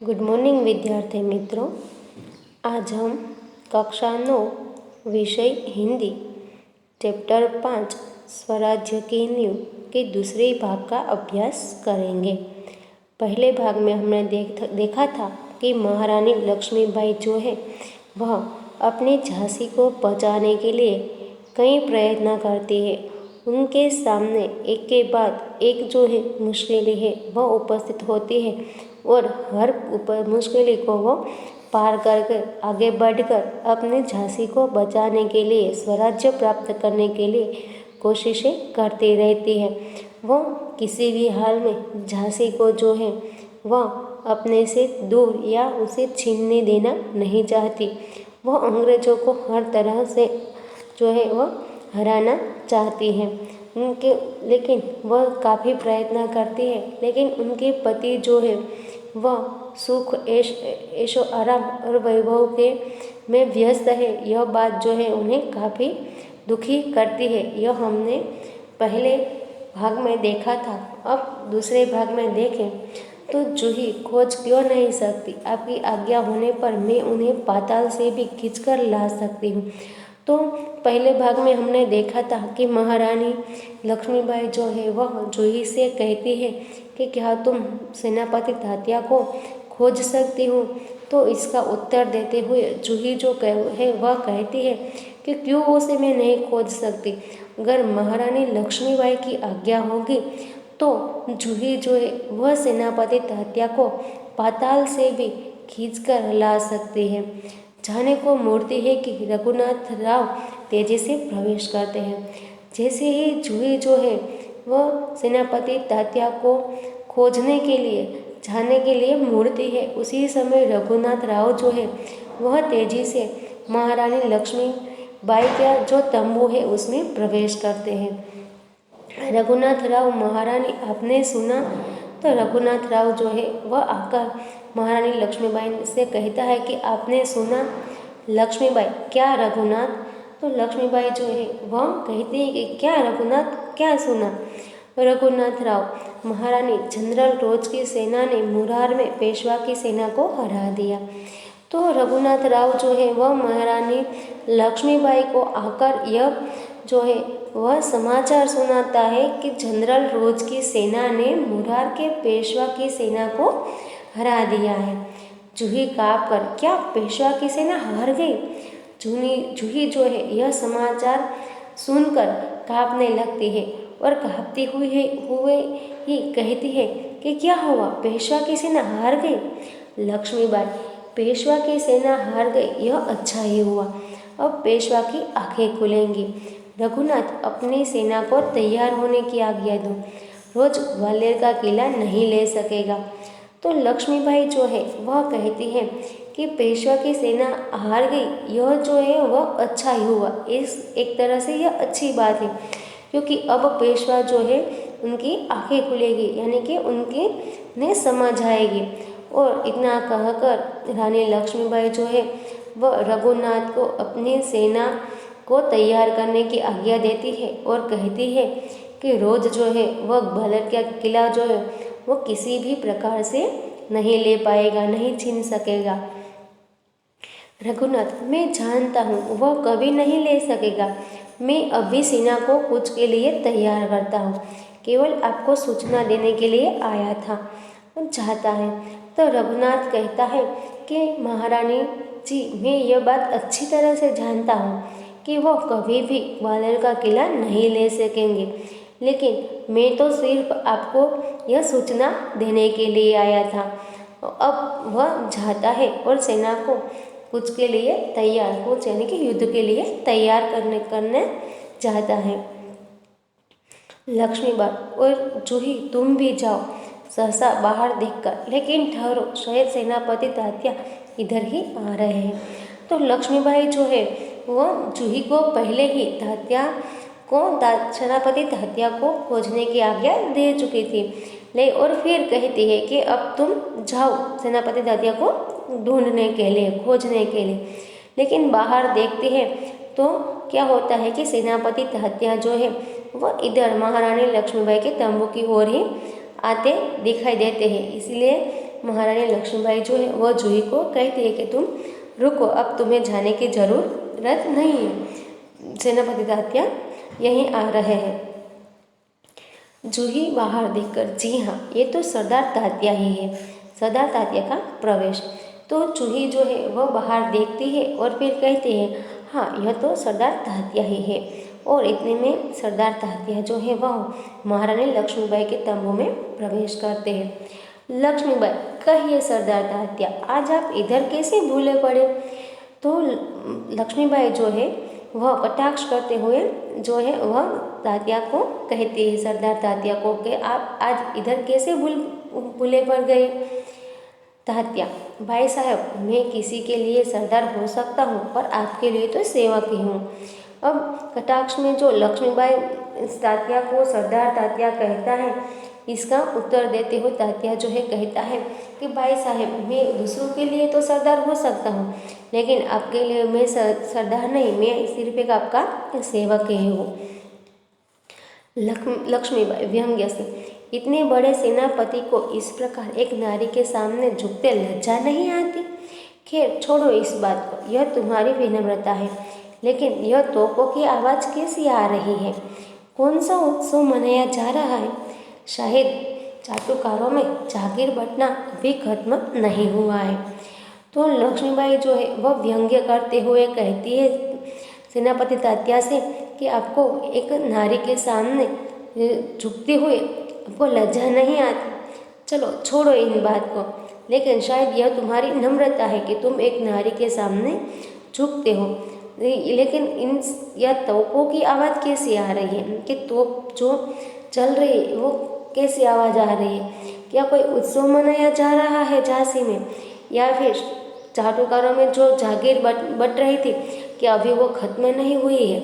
Good morning विद्यार्थी मित्रों। आज हम कक्षा 9 विषय हिंदी चैप्टर 5 स्वराज्य की नींव के दूसरे भाग का अभ्यास करेंगे। पहले भाग में हमने देखा था कि महारानी लक्ष्मीबाई जो है वह अपनी झांसी को बचाने के लिए कई प्रयत्न करती है। उनके सामने एक के बाद एक जो है मुश्किलें है वह उपस्थित होती है और हर मुश्किल को वो पार करके आगे बढ़कर अपने झांसी को बचाने के लिए स्वराज्य प्राप्त करने के लिए कोशिशें करती रहती है। वो किसी भी हाल में झांसी को जो है वह अपने से दूर या उसे छीनने देना नहीं चाहती। वह अंग्रेज़ों को हर तरह से जो है वह हराना चाहती है। लेकिन वह काफ़ी प्रयत्न करती है, लेकिन उनके पति जो है वह सुख ऐशो आराम और वैभव के में व्यस्त है। यह बात जो है उन्हें काफ़ी दुखी करती है। यह हमने पहले भाग में देखा था। अब दूसरे भाग में देखें तो जूही खोज क्यों नहीं सकती? आपकी आज्ञा होने पर मैं उन्हें पाताल से भी खींचकर ला सकती हूँ। तो पहले भाग में हमने देखा था कि महारानी लक्ष्मीबाई जो है वह जूही से कहती है कि क्या तुम सेनापति तात्या को खोज सकती हो? तो इसका उत्तर देते हुए जूही जो है वह कहती है कि क्यों उसे मैं नहीं खोज सकती। अगर महारानी लक्ष्मीबाई की आज्ञा होगी तो जूही जो है वह सेनापति तात्या को पाताल से भी खींचकर ला सकती है। जाने को मूर्ति है कि रघुनाथ राव तेजी से प्रवेश करते हैं। जैसे ही जूही जो है वह सेनापति तात्या को खोजने के लिए जाने के लिए मूर्ति है, उसी समय रघुनाथ राव जो है वह तेजी से महारानी लक्ष्मीबाई का जो तंबू है उसमें प्रवेश करते हैं। रघुनाथ राव महारानी आपने सुना? तो रघुनाथ राव जो है वह आकर महारानी लक्ष्मीबाई से कहता है कि आपने सुना? लक्ष्मीबाई क्या रघुनाथ? तो लक्ष्मीबाई जो है वह कहती है कि क्या रघुनाथ, क्या सुना? रघुनाथ राव महारानी जनरल रोज की सेना ने मुरार में पेशवा की सेना को हरा दिया। तो रघुनाथ राव जो है वह महारानी लक्ष्मीबाई को आकर यह जो है वह समाचार सुनाता है कि जनरल रोज की सेना ने मुरार के पेशवा की सेना को हरा दिया है। जूही काँप कर, क्या पेशवा की सेना हार गई? जूही जो है यह समाचार सुनकर काँपने लगती है और काँपती हुए ही कहती है कि क्या हुआ? पेशवा की सेना हार गई? लक्ष्मीबाई, पेशवा की सेना हार गई, यह अच्छा ही हुआ। अब पेशवा की आंखें खुलेंगी। रघुनाथ, अपनी सेना को तैयार होने की आज्ञा दो। रोज ग्वालियर का किला नहीं ले सकेगा। तो लक्ष्मीबाई जो है वह कहती है कि पेशवा की सेना हार गई, यह जो है वह अच्छा ही हुआ। इस एक तरह से यह अच्छी बात है, क्योंकि अब पेशवा जो है उनकी आंखें खुलेगी, यानी कि उनकी ने समझ आएगी। और इतना कहकर रानी लक्ष्मीबाई जो है वह रघुनाथ को अपनी सेना को तैयार करने की आज्ञा देती है और कहती है कि रोज जो है वह ग्वालियर का किला जो है वो किसी भी प्रकार से नहीं ले पाएगा, नहीं छीन सकेगा। रघुनाथ, मैं जानता हूँ वह कभी नहीं ले सकेगा। मैं अभी सेना को कूच के लिए तैयार करता हूँ, केवल आपको सूचना देने के लिए आया था। चाहता है तो रघुनाथ कहता है कि महारानी जी, मैं यह बात अच्छी तरह से जानता हूँ कि वह कभी भी ग्वालियर का किला नहीं ले सकेंगे, लेकिन मैं तो सिर्फ आपको यह सूचना देने के लिए आया था। अब वह चाहता है और सेना को कूच के लिए तैयार, कूच यानी कि युद्ध के लिए तैयार करने चाहता है। लक्ष्मीबाई और जूही, तुम भी जाओ। सहसा बाहर देखकर, लेकिन ठहरो, शायद सेनापति तात्या इधर ही आ रहे हैं। तो लक्ष्मीबाई जो है वह जूही को पहले ही सेनापति तात्या को खोजने की आज्ञा दे चुकी थी। और फिर कहती है कि अब तुम जाओ सेनापति तात्या को ढूंढने के लिए, खोजने के लिए। लेकिन बाहर देखती है तो क्या होता है कि सेनापति तात्या जो है वह इधर महारानी लक्ष्मीबाई के तंबू की ओर ही आते दिखाई देते हैं। इसलिए महारानी लक्ष्मीबाई जो है वह जूही को कहती है कि तुम रुको, अब तुम्हें जाने की ज़रूरत नहीं है, सेनापति तात्या यहीं आ रहे हैं। जूही बाहर देखकर, जी हाँ, ये तो सरदार तात्या ही है। सरदार तात्या का प्रवेश। तो जूही जो है वह बाहर देखती है और फिर कहती है, हाँ, यह तो सरदार तात्या ही है। और इतने में सरदार तात्या जो है वह महारानी लक्ष्मीबाई के तंबू में प्रवेश करते हैं। लक्ष्मीबाई, कहिए सरदार तात्या, आज आप इधर कैसे भूले पड़े? तो लक्ष्मीबाई जो है वह कटाक्ष करते हुए जो है वह तात्या को कहती है, सरदार तात्या को, कि आप आज इधर कैसे भूले पड़ गए? तात्या, भाई साहब, मैं किसी के लिए सरदार हो सकता हूँ पर आपके लिए तो सेवक ही हूँ। अब कटाक्ष में जो लक्ष्मीबाई तात्या को सरदार तात्या कहता है, इसका उत्तर देते हुए तात्या जो है कहता है कि भाई साहब, मैं दूसरों के लिए तो सरदार हो सकता हूँ, लेकिन आपके लिए मैं सरदार नहीं, मैं सिर्फ एक आपका सेवक ही हूँ। लक्ष्मीबाई व्यंग्य से, इतने बड़े सेनापति को इस प्रकार एक नारी के सामने झुकते लज्जा नहीं आती? खैर छोड़ो इस बात को, यह तुम्हारी विनम्रता है, लेकिन यह तोपों की आवाज़ कैसी आ रही है? कौन सा उत्सव मनाया जा रहा है? शायद चाटुकारों में जागीर बंटना अभी खत्म नहीं हुआ है। तो लक्ष्मीबाई जो है वह व्यंग्य करते हुए कहती है सेनापति तात्या से कि आपको एक नारी के सामने झुकते हुए आपको लज्जा नहीं आती? चलो छोड़ो इन बात को, लेकिन शायद यह तुम्हारी नम्रता है कि तुम एक नारी के सामने झुकते हो। लेकिन यह तोपों की आवाज़ कैसी आ रही है? कि तोप जो चल रही है वो कैसी आवाज़ आ रही है? क्या कोई उत्सव मनाया जा रहा है झांसी में, या फिर चाटुकारों में जो जागीर बट रही थी, क्या अभी वो खत्म नहीं हुई है?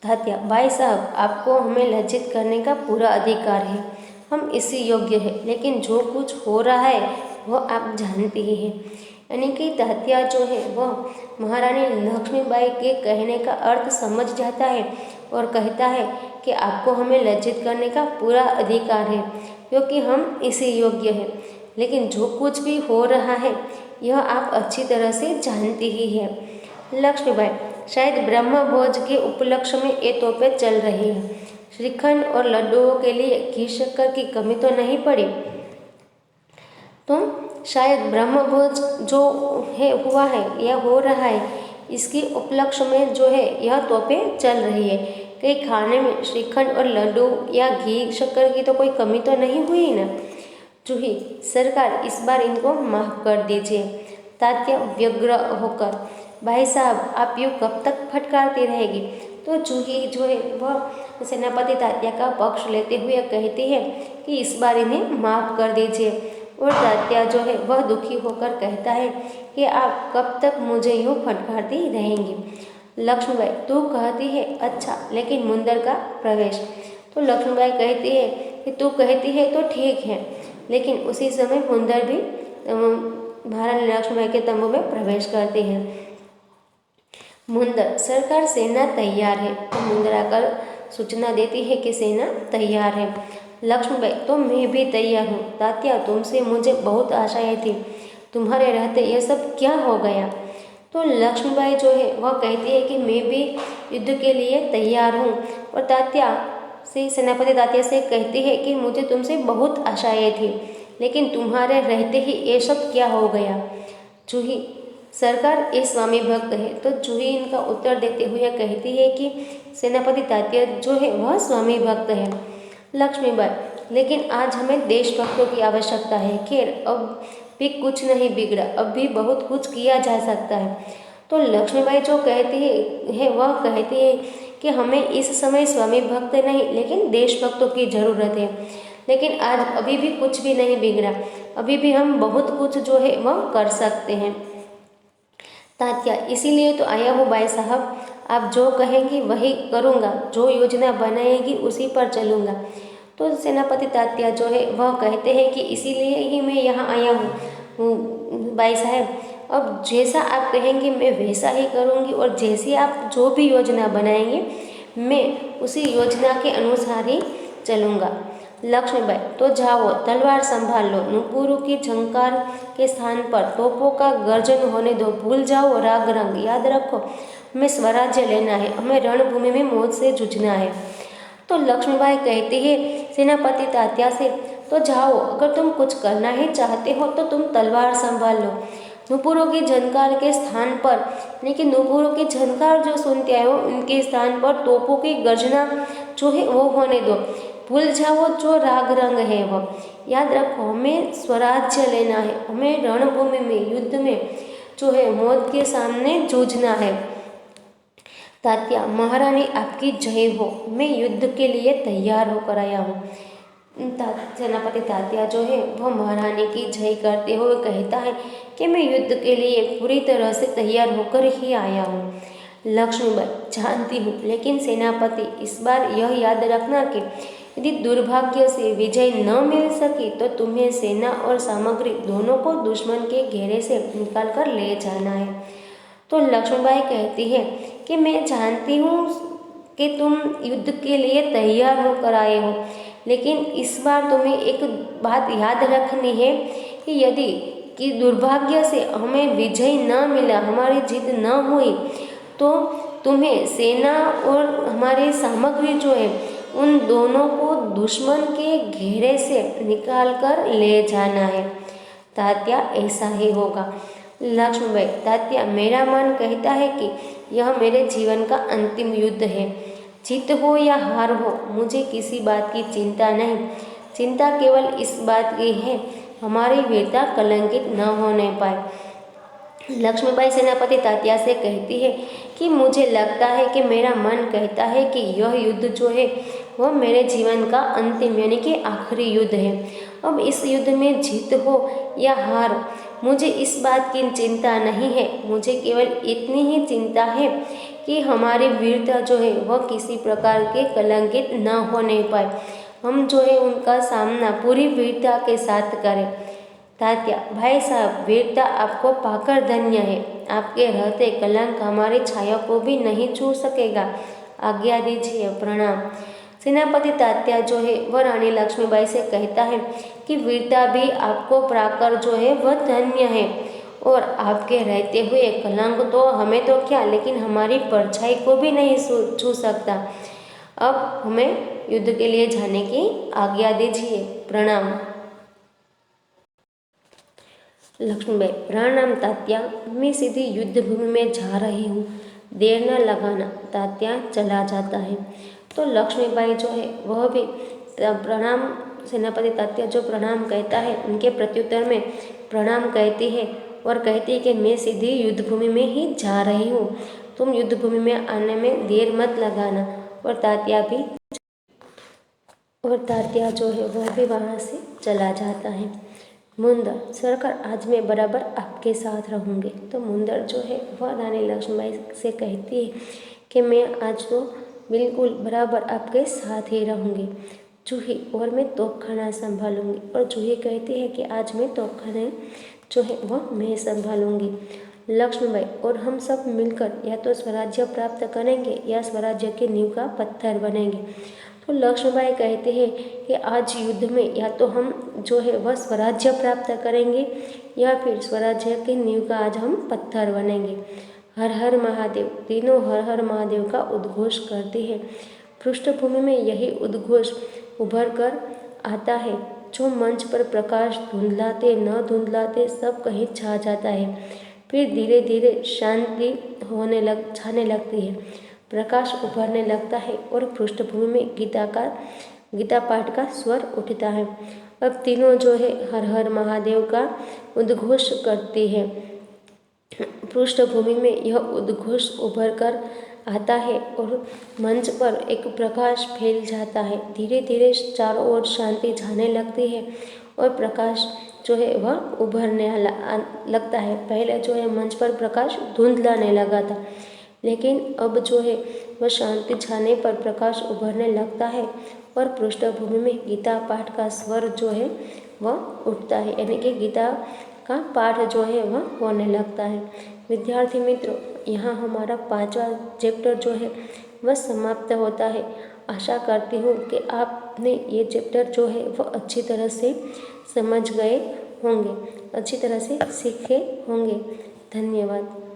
तात्या, भाई साहब, आपको हमें लज्जित करने का पूरा अधिकार है, हम इसी योग्य हैं, लेकिन जो कुछ हो रहा है वह आप जानते ही हैं। यानी कि तात्या जो है वह महारानी लक्ष्मीबाई के कहने का अर्थ समझ जाता है और कहता है कि आपको हमें लज्जित करने का पूरा अधिकार है, क्योंकि हम इसी योग्य हैं, लेकिन जो कुछ भी हो रहा है यह आप अच्छी तरह से जानती ही है। लक्ष्मीबाई, शायद ब्रह्म भोज के उपलक्ष्य में ये तोपें चल रही हैं। श्रीखंड और लड्डुओं के लिए घी शक्कर की कमी तो नहीं पड़ी? तो शायद ब्रह्म भोज जो है हुआ है या हो रहा है, इसके उपलक्ष्य में जो है यह तोपें चल रही है। कहीं खाने में श्रीखंड और लड्डू या घी शक्कर की तो कोई कमी तो नहीं हुई ना? जूही, सरकार, इस बार इनको माफ़ कर दीजिए। तात्या व्यग्र होकर, भाई साहब, आप यूँ कब तक फटकारती रहेगी? तो जूही जो है वह सेनापति तात्या का पक्ष लेते हुए कहती है कि इस बार इन्हें माफ़ कर दीजिए। और तात्या जो है वह दुखी होकर कहता है कि आप कब तक मुझे यूँ फटकारती रहेंगी? लक्ष्मीबाई, तू कहती है अच्छा, लेकिन मुंदर का प्रवेश? तो लक्ष्मीबाई कहती है कि तू कहती है तो ठीक है, लेकिन उसी समय मुंदर भी महारानी लक्ष्मीबाई के तंबू में प्रवेश करती है। मुंदर, सरकार, सेना तैयार है। तो मुंदर आकर सूचना देती है कि सेना तैयार है। लक्ष्मीबाई, तो मैं भी तैयार हूँ। तात्या, तुमसे मुझे बहुत आशाएं थी, तुम्हारे रहते यह सब क्या हो गया? तो लक्ष्मीबाई जो है वह कहती है कि मैं भी युद्ध के लिए तैयार हूँ। और तात्या से सेनापति तात्या से कहती है कि मुझे तुमसे बहुत आशाएं थी, लेकिन तुम्हारे रहते ही ये सब क्या हो गया? जूही, सरकार, ये स्वामी भक्त है। तो जूही इनका उत्तर देते हुए कहती है कि सेनापति तात्या जो है वह स्वामी भक्त है। लक्ष्मीबाई, लेकिन आज हमें देशभक्तों की आवश्यकता है। खैर, अब भी कुछ नहीं बिगड़ा, अब भी बहुत कुछ किया जा सकता है। तो लक्ष्मीबाई जो कहती है वह कहती है कि हमें इस समय स्वामी भक्त नहीं, लेकिन देशभक्तों की ज़रूरत है। लेकिन आज अभी भी कुछ भी नहीं बिगड़ा, अभी भी हम बहुत कुछ जो है वह कर सकते हैं। तात्या, इसीलिए तो आया हूँ भाई साहब, आप जो कहेंगी वही करूँगा, जो योजना बनाएगी उसी पर चलूँगा। तो सेनापति तात्या जो है वह कहते हैं कि इसीलिए ही मैं यहाँ आया हूँ भाई साहब, अब जैसा आप कहेंगे मैं वैसा ही करूँगी, और जैसी आप जो भी योजना बनाएंगे मैं उसी योजना के अनुसार ही चलूँगा। लक्ष्मीबाई, तो जाओ, तलवार संभाल लो। नुपुरों की झंकार के स्थान पर तोपों का गर्जन होने दो। भूल जाओ राग रंग, याद रखो हमें स्वराज्य लेना है, हमें रणभूमि में मौत से जूझना है। तो लक्ष्मीबाई कहती है सेनापति तात्या से, तो जाओ, अगर तुम कुछ करना ही चाहते हो तो तुम तलवार संभाल लो। नुपुरों की झनकार के स्थान पर, लेकिन नुपुरों की झनकार जो सुनते आए हो उनके स्थान पर तोपों की गर्जना जो है वो होने दो। भूल जाओ जो राग रंग है वो, याद रखो हमें स्वराज्य लेना है, हमें रणभूमि में युद्ध में जो है मौत के सामने जूझना है। तात्या, महारानी आपकी जय हो, मैं युद्ध के लिए तैयार होकर आया हूँ। सेनापति तात्या जो है वह महारानी की जय करते हुए कहता है कि मैं युद्ध के लिए पूरी तरह से तैयार होकर ही आया हूँ। लक्ष्मीबाई, जानती हूँ, लेकिन सेनापति इस बार यह याद रखना कि यदि दुर्भाग्य से विजय न मिल सकी तो तुम्हें सेना और सामग्री दोनों को दुश्मन के घेरे से निकाल कर ले जाना है। तो लक्ष्मीबाई कहती है कि मैं जानती हूँ कि तुम युद्ध के लिए तैयार होकर आए हो, लेकिन इस बार तुम्हें एक बात याद रखनी है कि यदि कि दुर्भाग्य से हमें विजय न मिला, हमारी जीत न हुई, तो तुम्हें सेना और हमारी सामग्री जो है उन दोनों को दुश्मन के घेरे से निकाल कर ले जाना है। तात्या, ऐसा ही होगा। लक्ष्मीबाई, तात्या, मेरा मन कहता है कि यह मेरे जीवन का अंतिम युद्ध है। जीत हो या हार हो, मुझे किसी बात की चिंता नहीं। चिंता केवल इस बात की है हमारी वीरता कलंकित न होने पाए। लक्ष्मीबाई सेनापति तात्या से कहती है कि मुझे लगता है कि मेरा मन कहता है कि यह युद्ध जो है वह मेरे जीवन का अंतिम यानी कि आखिरी युद्ध है। अब इस युद्ध में जीत हो या हार, मुझे इस बात की चिंता नहीं है। मुझे केवल इतनी ही चिंता है कि हमारी वीरता जो है वह किसी प्रकार के कलंकित न होने पाए, हम जो है उनका सामना पूरी वीरता के साथ करें। तात्या, भाई साहब, वीरता आपको पाकर धन्य है। आपके रहते कलंक हमारी छाया को भी नहीं छू सकेगा। आज्ञा दीजिए, प्रणाम। सेनापति तात्या जो है वह रानी लक्ष्मीबाई से कहता है कि वीरता भी आपको पाकर जो है वह धन्य है, और आपके रहते हुए कलंक तो हमें तो क्या, लेकिन हमारी परछाई को भी नहीं छू सकता। अब हमें युद्ध के लिए जाने की आज्ञा दीजिए, प्रणाम। लक्ष्मीबाई, प्रणाम तात्या, मैं सीधी युद्ध भूमि में जा रही हूँ, देर न लगाना। तात्या चला जाता है। तो लक्ष्मीबाई जो है वह भी प्रणाम, सेनापति तात्या जो प्रणाम कहता है उनके प्रत्युत्तर में प्रणाम कहती है और कहती है कि मैं सीधी युद्ध भूमि में ही जा रही हूँ, तुम युद्ध भूमि में आने में देर मत लगाना। और तात्या जो है वह भी वहाँ से चला जाता है। मुंदर, सरकार, आज मैं बराबर आपके साथ रहूँगी। तो मुंदर जो है वह रानी लक्ष्मीबाई से कहती है कि मैं आज तो बिल्कुल बराबर आपके साथ ही रहूँगी। जूही, और मैं तोपखाना संभालूंगी। और जूही कहती है कि आज मैं तोपखाने जो है वह मैं संभालूंगी। लक्ष्मीबाई, और हम सब मिलकर या तो स्वराज्य प्राप्त करेंगे या स्वराज्य की नींव का पत्थर बनेंगे। तो लक्ष्मीबाई कहते हैं कि आज युद्ध में या तो हम जो है वह स्वराज्य प्राप्त करेंगे या फिर स्वराज्य की नींव का आज हम पत्थर बनेंगे। हर हर महादेव, तीनों हर हर महादेव का उद्घोष करते हैं। पृष्ठभूमि में यही उद्घोष उभर कर आता है जो मंच पर प्रकाश धुंधलाते न धुंधलाते सब कहीं छा जाता है, फिर धीरे धीरे शांति छाने लगती है, प्रकाश उभरने लगता है और पृष्ठभूमि में गीता पाठ का स्वर उठता है। अब तीनों जो है हर हर महादेव का उद्घोष करती है। पृष्ठभूमि में यह उद्घोष उभर कर आता है और मंच पर एक प्रकाश फैल जाता है। धीरे धीरे चारों ओर शांति छाने लगती है और प्रकाश जो है वह उभरने लगता है। पहले जो है मंच पर प्रकाश धुंधलाने लगा था, लेकिन अब जो है वह शांति छाने पर प्रकाश उभरने लगता है और पृष्ठभूमि में गीता पाठ का स्वर जो है वह उठता है, यानी कि गीता का पाठ जो है वह होने लगता है। विद्यार्थी मित्रों, यहाँ हमारा 5वां चैप्टर जो है वह समाप्त होता है। आशा करती हूँ कि आपने ये चैप्टर जो है वह अच्छी तरह से समझ गए होंगे, अच्छी तरह से सीखे होंगे। धन्यवाद।